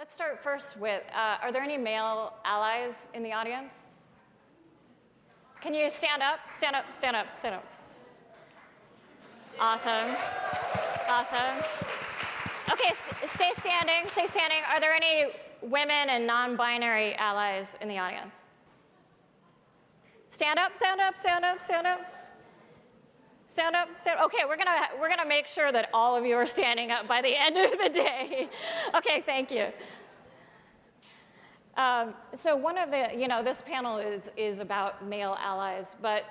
Let's start first with, are there any male allies in the audience? Can you stand up? Stand up, stand up, stand up. Awesome, awesome. Okay, stay standing, stay standing. Are there any women and non-binary allies in the audience? Stand up, stand up, stand up, stand up. Stand up, stand up. Okay, we're gonna make sure that all of you are standing up by the end of the day. Okay, thank you. So one of the, this panel is about male allies, but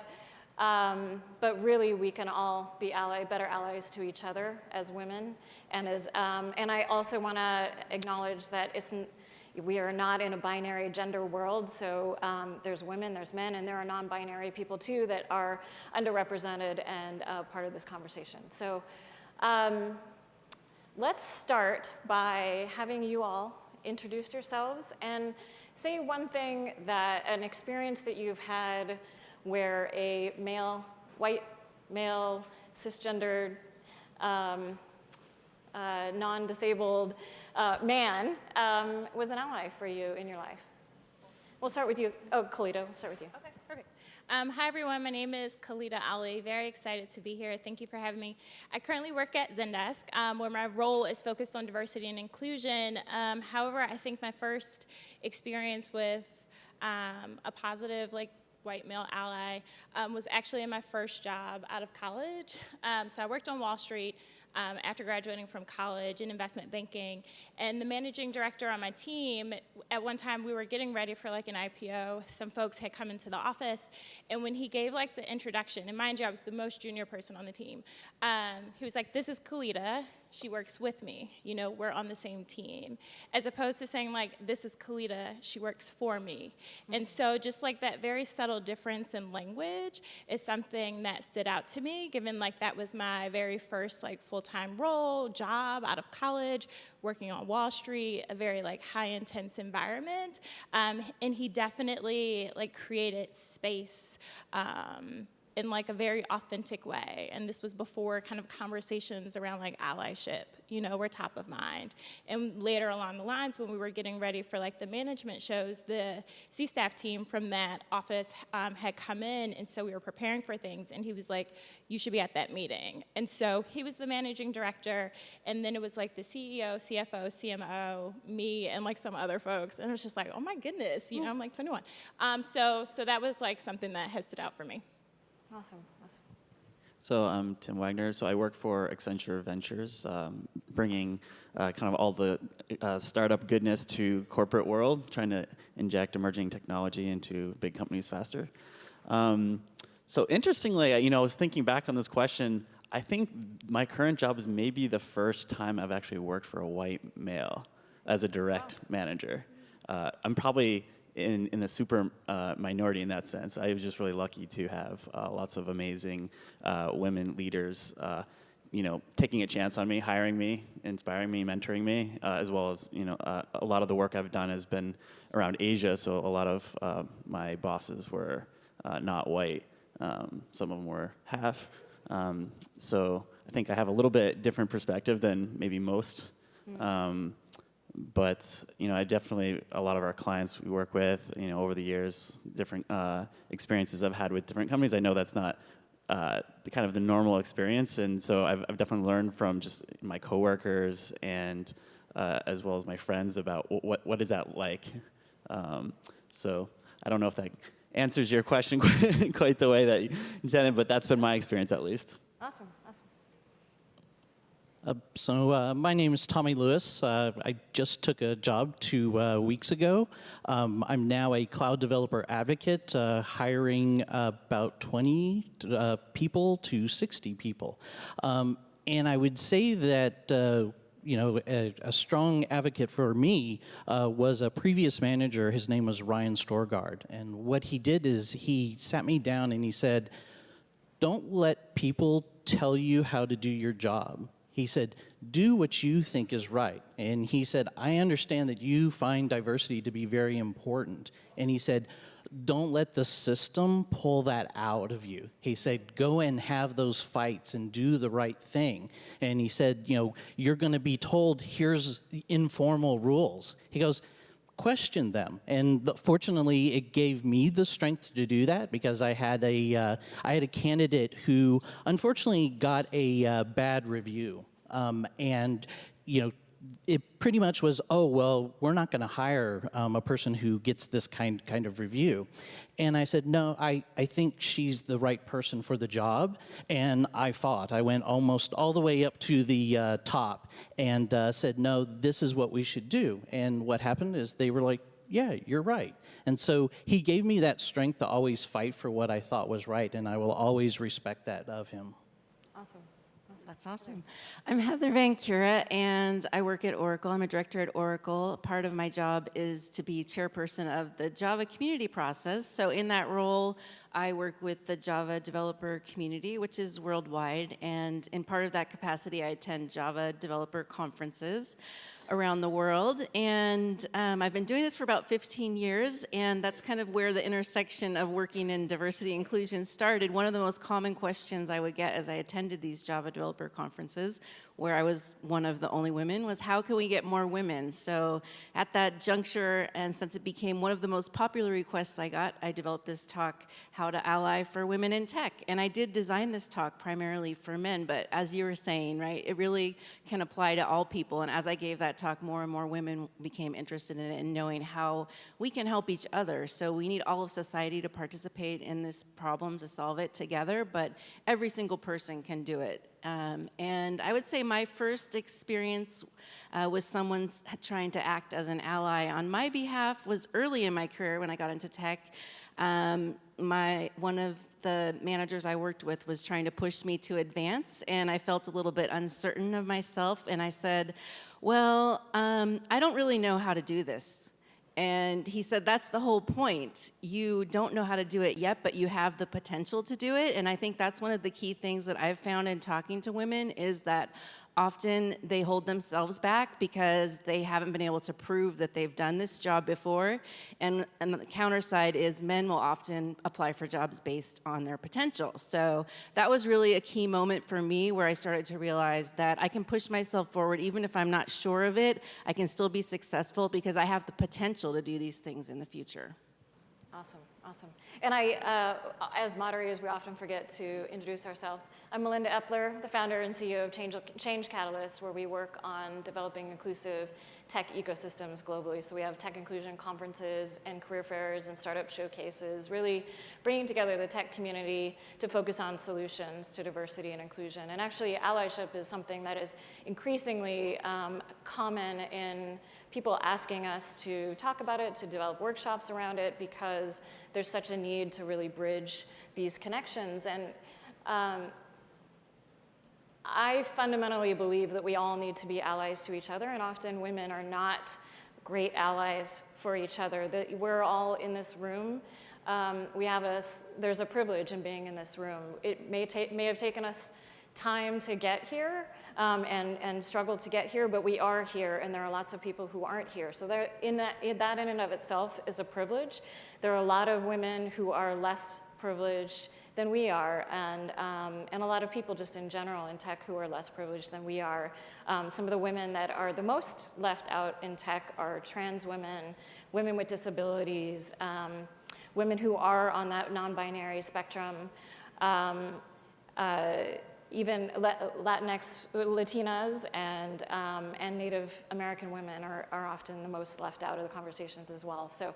really we can all be better allies to each other as women, and I also want to acknowledge that we are not in a binary gender world, so there's women, there's men, and there are non-binary people too that are underrepresented and part of this conversation. So let's start by having you all introduce yourselves and say one thing an experience that you've had where a white male, cisgendered, non-disabled man was an ally for you in your life. We'll start with you. Oh, Khalida, we'll start with you. Okay, perfect. Hi, everyone. My name is Khalida Ali. Very excited to be here. Thank you for having me. I currently work at Zendesk, where my role is focused on diversity and inclusion. However, I think my first experience with a positive, white male ally was actually in my first job out of college. So I worked on Wall Street after graduating from college in investment banking. And the managing director on my team, at one time we were getting ready for an IPO. Some folks had come into the office. And when he gave the introduction, and mind you, I was the most junior person on the team, he was like, "This is Khalida. She works with me. We're on the same team." As opposed to saying "This is Khalida. She works for me." Mm-hmm. And so just that very subtle difference in language is something that stood out to me, given that was my very first full-time role, job out of college, working on Wall Street, a very high intense environment. And he definitely created space in a very authentic way. And this was before kind of conversations around allyship, were top of mind. And later along the lines, when we were getting ready for the management shows, the C-staff team from that office had come in, and so we were preparing for things, and he was like, "You should be at that meeting." And so he was the managing director, and then it was the CEO, CFO, CMO, me, and some other folks. And it was just oh my goodness, I'm 21. So that was something that has stood out for me. Awesome, awesome. So I'm Tim Wagner. So I work for Accenture Ventures, bringing kind of all the startup goodness to corporate world, trying to inject emerging technology into big companies faster. So interestingly, I was thinking back on this question. I think my current job is maybe the first time I've actually worked for a white male as a direct manager. I'm probably in the super minority in that sense. I was just really lucky to have lots of amazing women leaders, taking a chance on me, hiring me, inspiring me, mentoring me, as well as, a lot of the work I've done has been around Asia, so a lot of my bosses were not white. Some of them were half. So I think I have a little bit different perspective than maybe most. But I definitely, a lot of our clients we work with, over the years, different experiences I've had with different companies. I know that's not the normal experience, and so I've definitely learned from just my coworkers and as well as my friends about what is that like. So I don't know if that answers your question quite the way that you intended, but that's been my experience at least. Awesome, awesome. So my name is Tommy Lewis. I just took a job 2 weeks ago. I'm now a cloud developer advocate, hiring about 20 people to 60 people. And I would say that a strong advocate for me was a previous manager. His name was Ryan Storgard. And what he did is he sat me down and he said, "Don't let people tell you how to do your job." He said, "Do what you think is right." And he said, "I understand that you find diversity to be very important." And he said, don't let the system pull that out of you. He said, go and have those fights and do the right thing. And he said, you're going to be told, here's informal rules. He goes, question them. And fortunately, it gave me the strength to do that, because I had a candidate who unfortunately got a bad review. And it pretty much was, oh, well, we're not going to hire a person who gets this kind of review. And I said, no, I think she's the right person for the job. And I fought. I went almost all the way up to the top and said, no, this is what we should do. And what happened is they were like, yeah, you're right. And so he gave me that strength to always fight for what I thought was right, and I will always respect that of him. Awesome. That's awesome. I'm Heather VanCura, and I work at Oracle. I'm a director at Oracle. Part of my job is to be chairperson of the Java community process. So in that role, I work with the Java developer community, which is worldwide. And in part of that capacity, I attend Java developer conferences around the world. And I've been doing this for about 15 years, and that's kind of where the intersection of working in diversity and inclusion started. One of the most common questions I would get as I attended these Java developer conferences, where I was one of the only women, was how can we get more women? So at that juncture, and since it became one of the most popular requests I got, I developed this talk, How to Ally for Women in Tech. And I did design this talk primarily for men, but as you were saying, right, it really can apply to all people. And as I gave that talk, more and more women became interested in it and knowing how we can help each other. So we need all of society to participate in this problem to solve it together, but every single person can do it. And I would say my first experience with someone trying to act as an ally on my behalf was early in my career when I got into tech. One of the managers I worked with was trying to push me to advance, and I felt a little bit uncertain of myself, and I said, well, I don't really know how to do this. And he said, that's the whole point. You don't know how to do it yet, but you have the potential to do it. And I think that's one of the key things that I've found in talking to women is that often they hold themselves back because they haven't been able to prove that they've done this job before. And the counter side is men will often apply for jobs based on their potential. So that was really a key moment for me where I started to realize that I can push myself forward even if I'm not sure of it. I can still be successful because I have the potential to do these things in the future. Awesome, awesome. And I, as moderators, we often forget to introduce ourselves. I'm Melinda Epler, the founder and CEO of Change Catalyst, where we work on developing inclusive tech ecosystems globally. So we have tech inclusion conferences and career fairs and startup showcases, really bringing together the tech community to focus on solutions to diversity and inclusion. And actually, allyship is something that is increasingly common in people asking us to talk about it, to develop workshops around it, because there's such a need to really bridge these connections. And I fundamentally believe that we all need to be allies to each other, and often women are not great allies for each other. That we're all in this room. There's a privilege in being in this room. It may have taken us time to get here, and struggle to get here, but we are here, and there are lots of people who aren't here. So that in and of itself is a privilege. There are a lot of women who are less privileged than we are, and a lot of people just in general in tech who are less privileged than we are. Some of the women that are the most left out in tech are trans women, women with disabilities, women who are on that non-binary spectrum, even Latinx, Latinas, and Native American women are often the most left out of the conversations as well. So,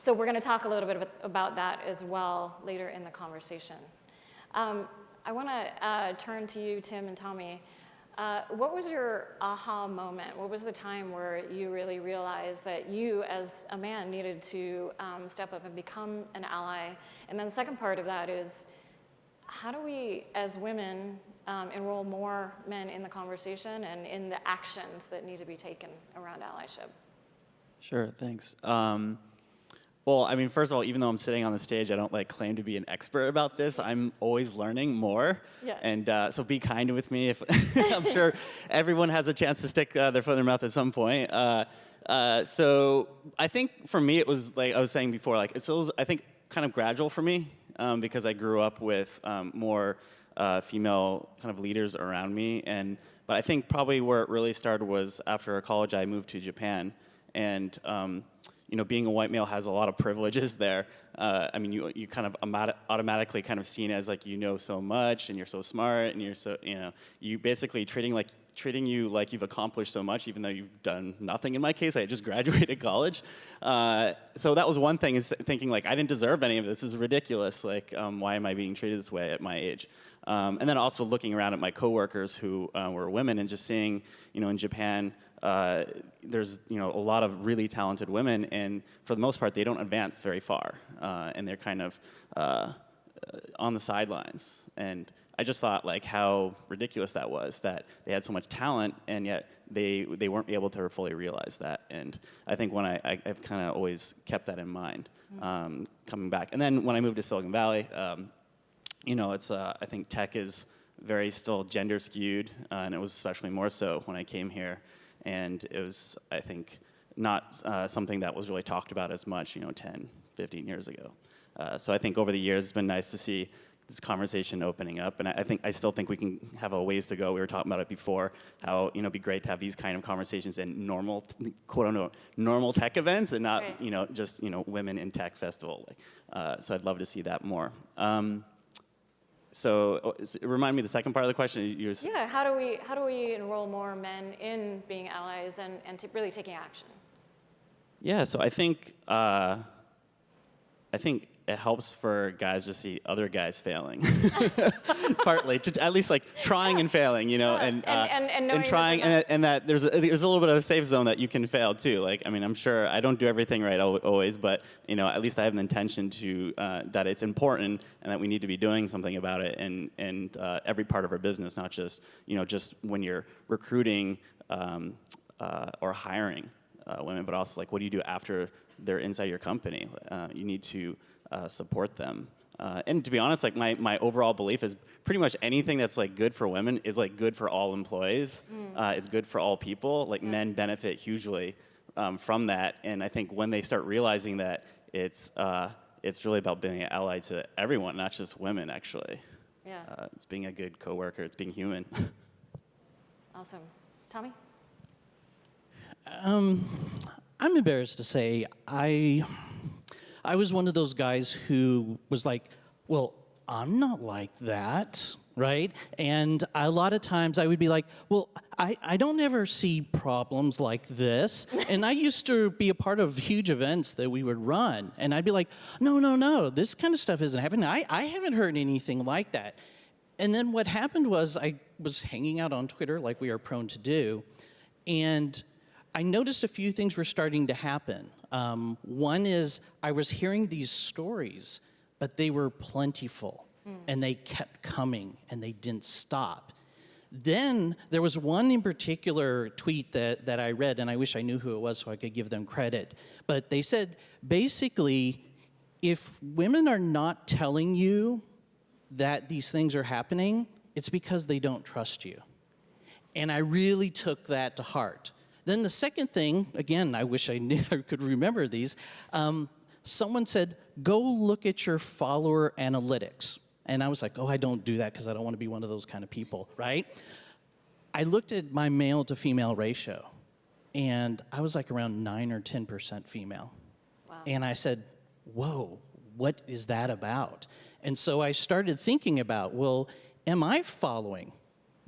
so we're going to talk a little bit about that as well later in the conversation. I want to turn to you, Tim and Tommy. What was your aha moment? What was the time where you really realized that you, as a man, needed to step up and become an ally? And then the second part of that is, how do we, as women, enroll more men in the conversation and in the actions that need to be taken around allyship? Sure, thanks. Well, I mean, first of all, even though I'm sitting on the stage, I don't claim to be an expert about this. I'm always learning more. Yeah. And so be kind with me. If I'm sure everyone has a chance to stick their foot in their mouth at some point. So I think for me, it was like I was saying before, like it's I think kind of gradual for me because I grew up with more female kind of leaders around me, but I think probably where it really started was after college. I moved to Japan, and being a white male has a lot of privileges there. I mean, you kind of automatically kind of seen as like so much, and you're so smart, and you're so you basically treating you like you've accomplished so much, even though you've done nothing. In my case, I just graduated college, so that was one thing, is thinking like I didn't deserve any of this. This is ridiculous. Like, why am I being treated this way at my age? And then also looking around at my coworkers who were women, and just seeing, in Japan. There's a lot of really talented women, and for the most part, they don't advance very far, and they're kind of on the sidelines. And I just thought like how ridiculous that was, that they had so much talent, and yet they weren't able to fully realize that. And I think when I've kind of always kept that in mind coming back. And then when I moved to Silicon Valley, it's I think tech is very still gender skewed, and it was especially more so when I came here. And it was, I think, not something that was really talked about as much, 10, 15 years ago. So I think over the years, it's been nice to see this conversation opening up. And I still think we can have a ways to go. We were talking about it before, how, it'd be great to have these kind of conversations in normal, quote unquote, normal tech events, and not, right. Just, Women in Tech Festival. So I'd love to see that more. So remind me the second part of the question. Yeah, how do we enroll more men in being allies and to really taking action? Yeah, so I think it helps for guys to see other guys failing, partly, to at least like trying and failing, and trying, and that there's a little bit of a safe zone that you can fail too. Like, I mean, I'm sure I don't do everything right always, but at least I have an intention to that it's important and that we need to be doing something about it, and every part of our business, not just just when you're recruiting or hiring women, but also like what do you do after they're inside your company? You need to support them. And to be honest, like my overall belief is pretty much anything that's like good for women is like good for all employees. It's good for all people. Like men benefit hugely from that. And I think when they start realizing that it's really about being an ally to everyone, not just women, actually. Yeah. It's being a good coworker. It's being human. Awesome. Tommy? I'm embarrassed to say I was one of those guys who was like, well, I'm not like that, right? And a lot of times I would be like, well, I don't ever see problems like this. And I used to be a part of huge events that we would run. And I'd be like, no, this kind of stuff isn't happening. I haven't heard anything like that. And then what happened was I was hanging out on Twitter like we are prone to do. And I noticed a few things were starting to happen. One is I was hearing these stories, but they were plentiful, and they kept coming, and they didn't stop. Then there was one in particular tweet that I read, and I wish I knew who it was so I could give them credit. But they said, basically, if women are not telling you that these things are happening, it's because they don't trust you. And I really took that to heart. Then the second thing, again, I wish I knew I could remember these. Someone said, go look at your follower analytics. And I was like, oh, I don't do that because I don't want to be one of those kind of people, right? I looked at my male to female ratio, and I was like around 9 or 10% female. Wow. And I said, whoa, what is that about? And so I started thinking about, well, am I following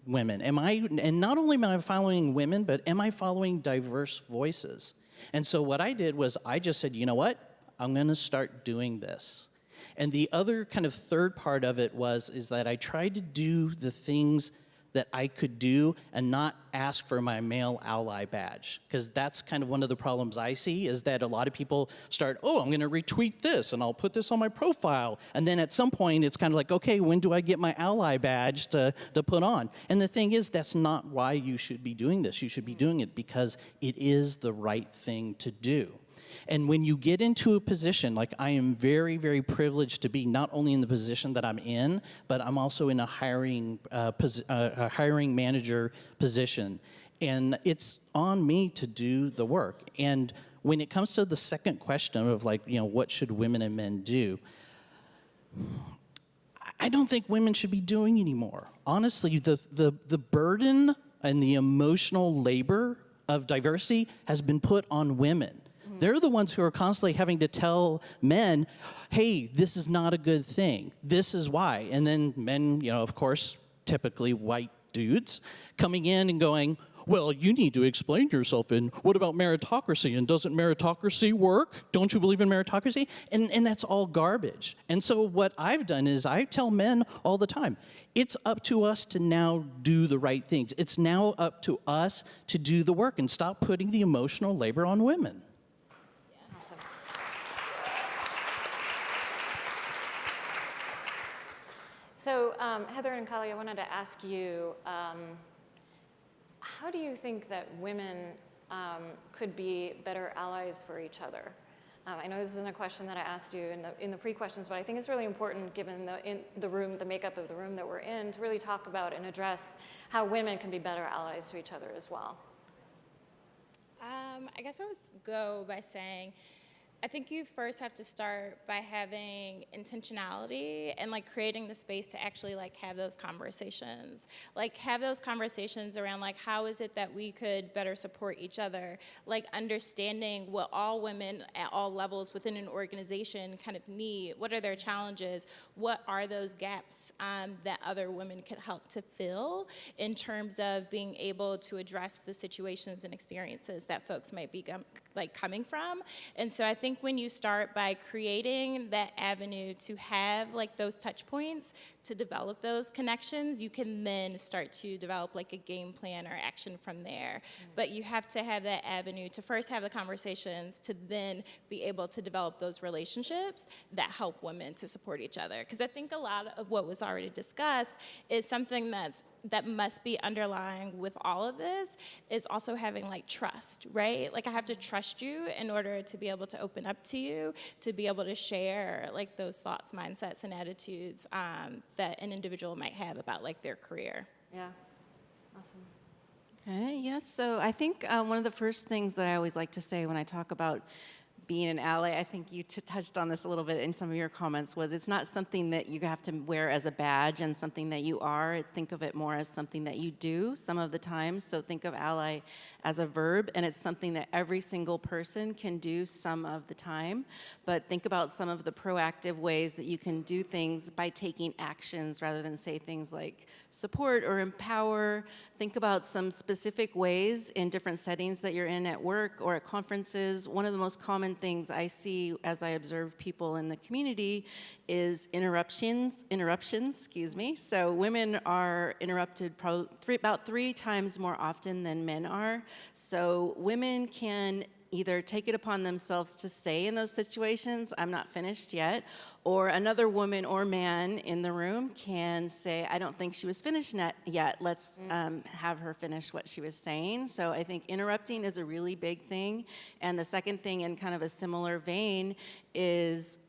women? And not only am I following women, but am I following diverse voices? And so what I did was I just said, you know what? I'm going to start doing this. And the other kind of third part of it is that I tried to do the things that I could do and not ask for my male ally badge. Because that's kind of one of the problems I see, is that a lot of people start, oh, I'm going to retweet this, and I'll put this on my profile. And then at some point, it's kind of like, okay, when do I get my ally badge to put on? And the thing is, that's not why you should be doing this. You should be doing it because it is the right thing to do. And when you get into a position, like I am very, very privileged to be not only in the position that I'm in, but I'm also in a hiring manager position. And it's on me to do the work. And when it comes to the second question of like, what should women and men do? I don't think women should be doing anymore. Honestly, the burden and the emotional labor of diversity has been put on women. They're the ones who are constantly having to tell men, hey, this is not a good thing. This is why. And then men, of course, typically white dudes, coming in and going, well, you need to explain yourself, and what about meritocracy, and doesn't meritocracy work? Don't you believe in meritocracy? And that's all garbage. And so what I've done is I tell men all the time, it's up to us to now do the right things. It's now up to us to do the work and stop putting the emotional labor on women. Awesome. So Heather and Kali, I wanted to ask you, how do you think that women could be better allies for each other? I know this isn't a question that I asked you in the pre-questions, but I think it's really important, given the makeup of the room that we're in, to really talk about and address how women can be better allies to each other as well. I guess I would go by saying, I think you first have to start by having intentionality and like creating the space to actually like have those conversations. Like have those conversations around like how is it that we could better support each other? Like understanding what all women at all levels within an organization kind of need. What are their challenges? What are those gaps that other women could help to fill in terms of being able to address the situations and experiences that folks might be coming from? And so I think when you start by creating that avenue to have like those touch points to develop those connections, you can then start to develop like a game plan or action from there. But you have to have that avenue to first have the conversations to then be able to develop those relationships that help women to support each other. Because I think a lot of what was already discussed is something that must be underlying with all of this is also having like trust, right? Like I have to trust you in order to be able to open up to you, to be able to share like those thoughts, mindsets, and attitudes that an individual might have about like their career. Yeah, awesome. Okay, yes, so I think one of the first things that I always like to say when I talk about being an ally, I think you touched on this a little bit in some of your comments, was it's not something that you have to wear as a badge and something that you are. Think of it more as something that you do some of the time. So think of ally as a verb, and it's something that every single person can do some of the time. But think about some of the proactive ways that you can do things by taking actions rather than say things like support or empower. Think about some specific ways in different settings that you're in at work or at conferences. One of the most common things I see as I observe people in the community is interruptions, excuse me. So women are interrupted about 3 times more often than men are. So women can either take it upon themselves to say in those situations, I'm not finished yet, or another woman or man in the room can say, I don't think she was finished yet, let's have her finish what she was saying. So I think interrupting is a really big thing. And the second thing in kind of a similar vein is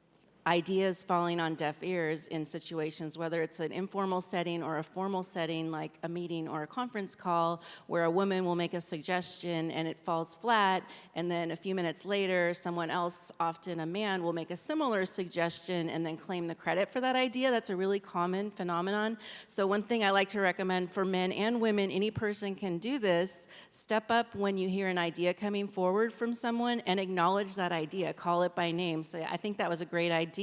ideas falling on deaf ears in situations, whether it's an informal setting or a formal setting like a meeting or a conference call, where a woman will make a suggestion and it falls flat, and then a few minutes later, someone else, often a man, will make a similar suggestion and then claim the credit for that idea. That's a really common phenomenon. So one thing I like to recommend for men and women, any person can do this, step up when you hear an idea coming forward from someone and acknowledge that idea, call it by name. Say, I think that was a great idea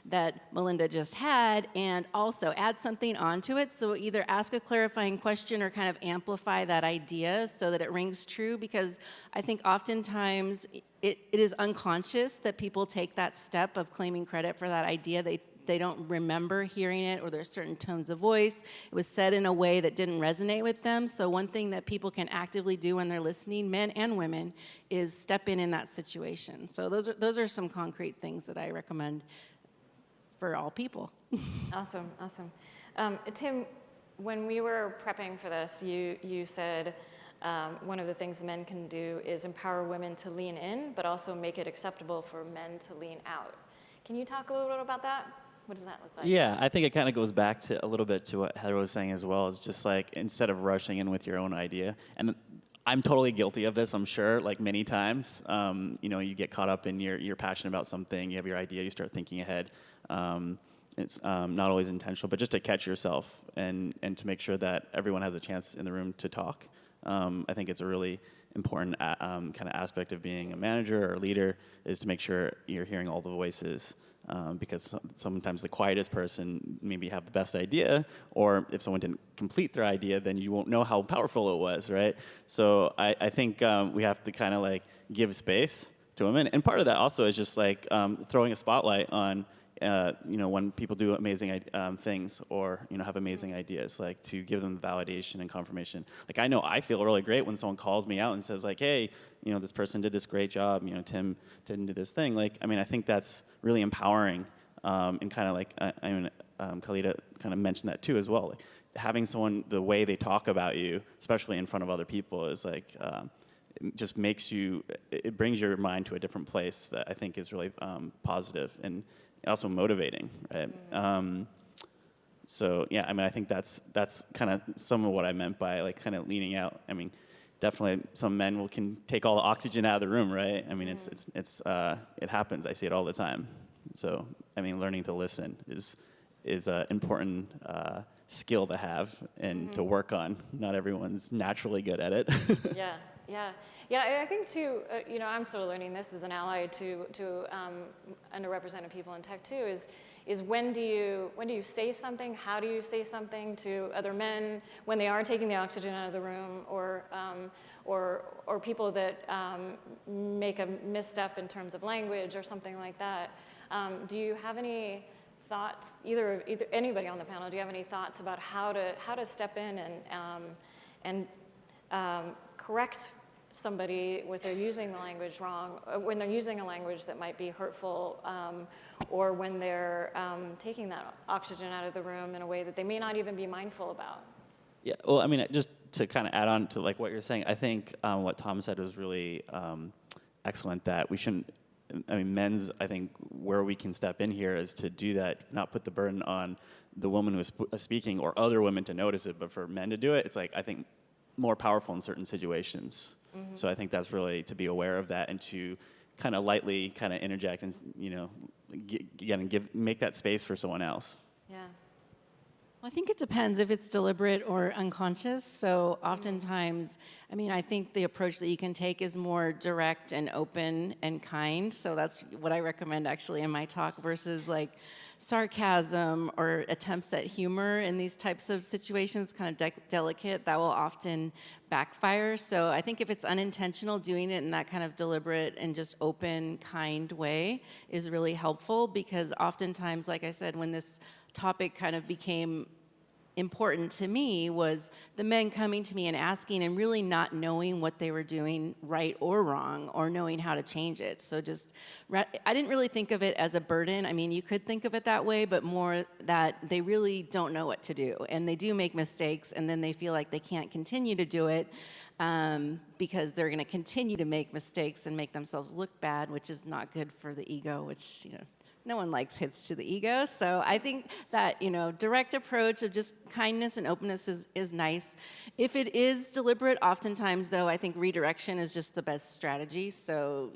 that Melinda just had, and also add something onto it. So either ask a clarifying question or kind of amplify that idea so that it rings true, because I think oftentimes it is unconscious that people take that step of claiming credit for that idea. They don't remember hearing it, or there's certain tones of voice. It was said in a way that didn't resonate with them. So one thing that people can actively do when they're listening, men and women, is step in that situation. So those are some concrete things that I recommend for all people. Awesome, awesome. Tim, when we were prepping for this, you said one of the things men can do is empower women to lean in, but also make it acceptable for men to lean out. Can you talk a little bit about that? What does that look like? Yeah, I think it kind of goes back to a little bit to what Heather was saying as well. It's just like, instead of rushing in with your own idea, and I'm totally guilty of this, I'm sure, like many times. You get caught up in you're passionate about something, you have your idea, you start thinking ahead. It's not always intentional, but just to catch yourself and to make sure that everyone has a chance in the room to talk. I think it's a really important kind of aspect of being a manager or a leader, is to make sure you're hearing all the voices. Because sometimes the quietest person maybe have the best idea, or if someone didn't complete their idea, then you won't know how powerful it was, right? So I think we have to kind of like give space to them, and part of that also is just like throwing a spotlight on when people do amazing things, or have amazing ideas, like to give them validation and confirmation. Like, I know I feel really great when someone calls me out and says like, hey, this person did this great job, Tim didn't do this thing. Like, I mean, I think that's really empowering, and kind of like, Khalida kind of mentioned that too as well. Like, having someone, the way they talk about you, especially in front of other people, is like, it just makes you, it brings your mind to a different place that I think is really positive and also motivating, right? So yeah, I mean, I think that's kind of some of what I meant by like kind of leaning out. I mean, definitely some men can take all the oxygen out of the room, right? I mean, it happens. I see it all the time. So I mean, learning to listen is an important skill to have and to work on. Not everyone's naturally good at it. Yeah, and I think too, I'm still learning this as an ally to underrepresented people in tech too, is when do you say something, how do you say something to other men when they are taking the oxygen out of the room, or people that make a misstep in terms of language or something like that. Do you have any thoughts, either anybody on the panel, do you have any thoughts about how to step in and correct somebody when they're using the language wrong, when they're using a language that might be hurtful, or when they're taking that oxygen out of the room in a way that they may not even be mindful about? Yeah, well, I mean, just to kind of add on to like what you're saying, I think what Tom said was really excellent, that we shouldn't, I mean, I think where we can step in here is to do that, not put the burden on the woman who's speaking or other women to notice it, but for men to do it, it's like, I think, more powerful in certain situations. So I think that's really to be aware of that, and to kind of lightly kind of interject and make that space for someone else. Yeah. Well, I think it depends if it's deliberate or unconscious. So oftentimes, I mean, I think the approach that you can take is more direct and open and kind. So that's what I recommend actually in my talk, versus like sarcasm or attempts at humor in these types of situations, kind of delicate, that will often backfire. So I think if it's unintentional, doing it in that kind of deliberate and just open, kind way is really helpful, because oftentimes, like I said, when this topic kind of became important to me, was the men coming to me and asking and really not knowing what they were doing right or wrong, or knowing how to change it. So I didn't really think of it as a burden. I mean, you could think of it that way, but more that they really don't know what to do, and they do make mistakes, and then they feel like they can't continue to do it because they're going to continue to make mistakes and make themselves look bad, which is not good for the ego, which, no one likes hits to the ego. So I think that, direct approach of just kindness and openness is nice. If it is deliberate, oftentimes, though, I think redirection is just the best strategy. So,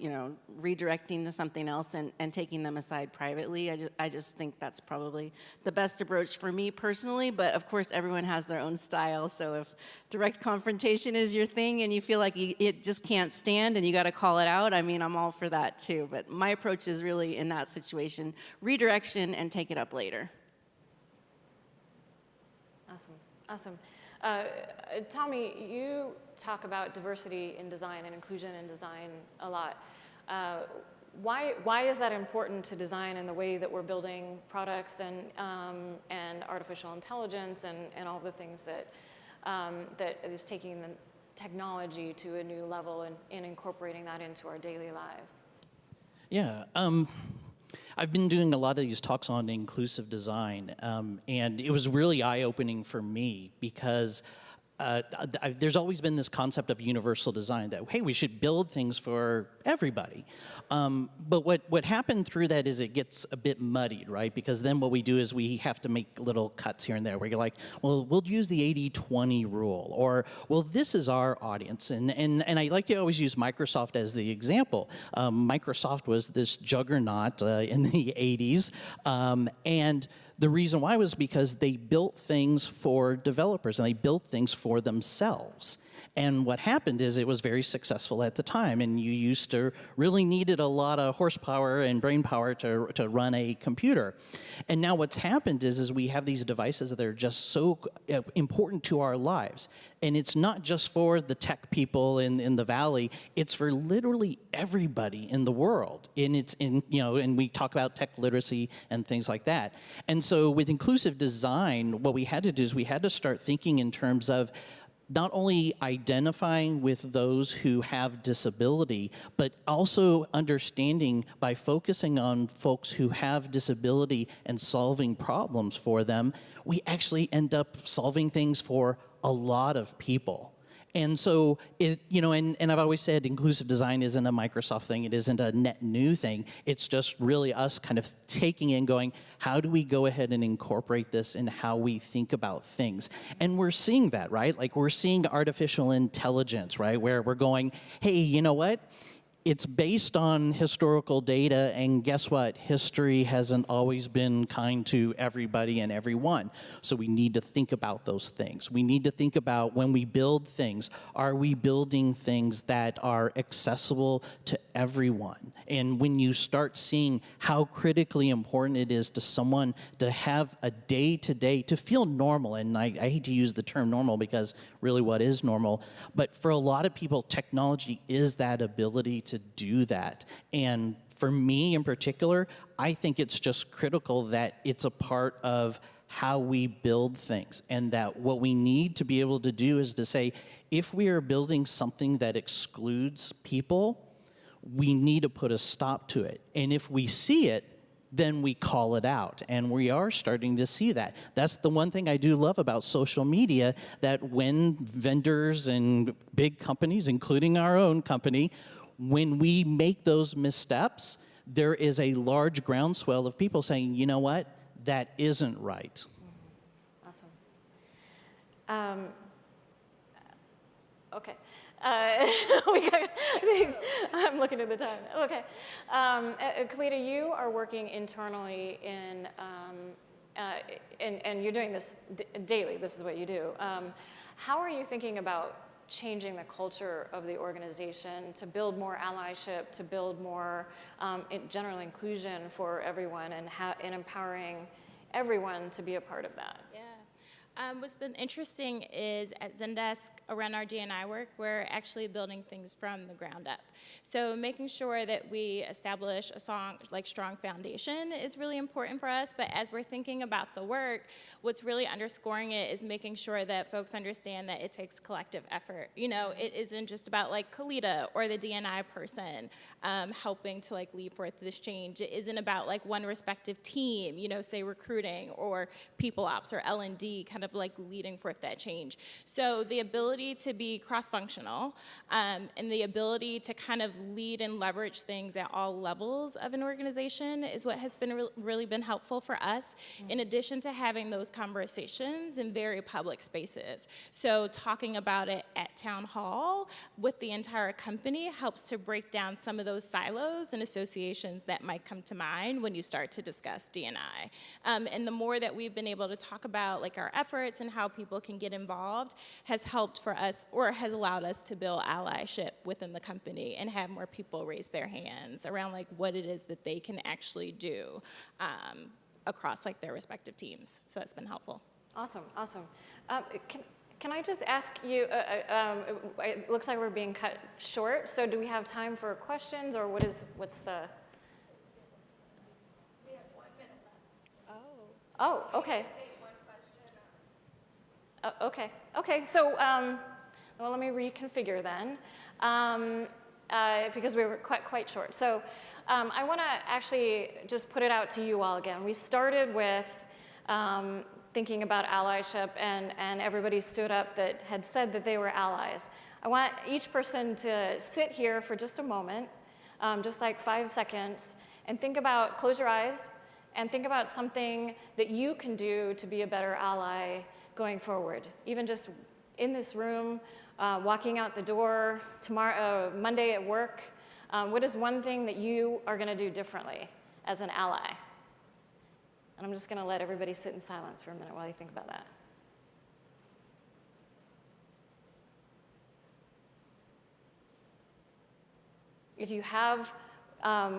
redirecting to something else and taking them aside privately, I just think that's probably the best approach for me personally. But, of course, everyone has their own style. So if direct confrontation is your thing and you feel like it just can't stand and you got to call it out, I mean, I'm all for that, too. But my approach is really, in that situation, redirection and take it up later. Awesome. Tommy, you talk about diversity in design and inclusion in design a lot. Why is that important to design in the way that we're building products and artificial intelligence and all the things that is taking the technology to a new level and incorporating that into our daily lives? Yeah. I've been doing a lot of these talks on inclusive design, and it was really eye-opening for me, because there's always been this concept of universal design that, hey, we should build things for everybody. But what happened through that is it gets a bit muddied, right? Because then what we do is we have to make little cuts here and there where you're like, well, we'll use the 80-20 rule, or, well, this is our audience. And I like to always use Microsoft as the example. Microsoft was this juggernaut in the 80s, and the reason why was because they built things for developers and they built things for themselves. And what happened is it was very successful at the time, and you used to really needed a lot of horsepower and brain power to run a computer. And now what's happened is we have these devices that are just so important to our lives. And it's not just for the tech people in the valley, it's for literally everybody in the world. And it's and we talk about tech literacy and things like that. And so with inclusive design, what we had to do is we had to start thinking in terms of not only identifying with those who have disability, but also understanding by focusing on folks who have disability and solving problems for them, we actually end up solving things for a lot of people. And so, and I've always said inclusive design isn't a Microsoft thing, it isn't a net new thing, it's just really us kind of taking and going, how do we go ahead and incorporate this in how we think about things? And we're seeing that, right? Like we're seeing artificial intelligence, right? Where we're going, hey, you know what? It's based on historical data, and guess what? History hasn't always been kind to everybody and everyone. So we need to think about those things. We need to think about when we build things, are we building things that are accessible to everyone? And when you start seeing how critically important it is to someone to have a day-to-day, to feel normal, and I hate to use the term normal because really what is normal, but for a lot of people, technology is that ability to do that. And for me in particular, I think it's just critical that it's a part of how we build things, and that what we need to be able to do is to say, if we are building something that excludes people, we need to put a stop to it. And if we see it, then we call it out. And we are starting to see that. That's the one thing I do love about social media, that when vendors and big companies, including our own company, when we make those missteps, there is a large groundswell of people saying, you know what, that isn't right. Awesome. Okay. I'm looking at the time. Okay. Khalida, you are working internally and you're doing this daily. This is what you do. How are you thinking about changing the culture of the organization to build more allyship, to build more general inclusion for everyone, and empowering everyone to be a part of that? Yeah. What's been interesting is at Zendesk, around our D&I work, we're actually building things from the ground up. So making sure that we establish a strong foundation is really important for us, but as we're thinking about the work, what's really underscoring it is making sure that folks understand that it takes collective effort. It isn't just about Khalida or the D&I person helping to lead forth this change. It isn't about one respective team, say recruiting or people ops or L&D kind of leading forth that change. So the ability to be cross-functional and the ability to kind of lead and leverage things at all levels of an organization is what has been really been helpful for us, in addition to having those conversations in very public spaces. So talking about it at town hall with the entire company helps to break down some of those silos and associations that might come to mind when you start to discuss D&I. And the more that we've been able to talk about our efforts and how people can get involved has helped for us, or has allowed us to build allyship within the company and have more people raise their hands around what it is that they can actually do across their respective teams. So that's been helpful. Awesome, awesome. Can I just ask you, it looks like we're being cut short, so do we have time for questions, or what's the? We have 1 minute left. Oh, okay. Okay. So, well, let me reconfigure then, because we were quite short. So, I want to actually just put it out to you all again. We started with thinking about allyship, and everybody stood up that had said that they were allies. I want each person to sit here for just a moment, just like 5 seconds, and think about, close your eyes, and think about something that you can do to be a better ally going forward. Even just in this room, walking out the door, tomorrow, Monday at work. What is one thing that you are going to do differently as an ally? And I'm just going to let everybody sit in silence for a minute while you think about that. If you have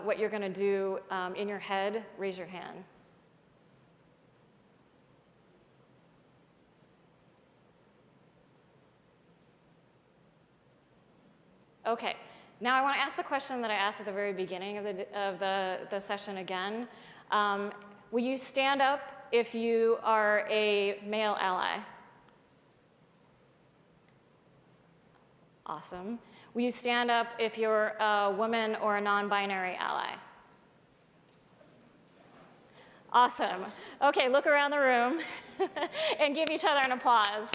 what you're going to do in your head, raise your hand. Okay, now I want to ask the question that I asked at the very beginning of the session again. Will you stand up if you are a male ally? Awesome. Will you stand up if you're a woman or a non-binary ally? Awesome. Okay, look around the room and give each other an applause.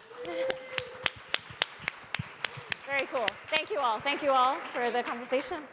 Very cool. Thank you all. Thank you all for the conversation.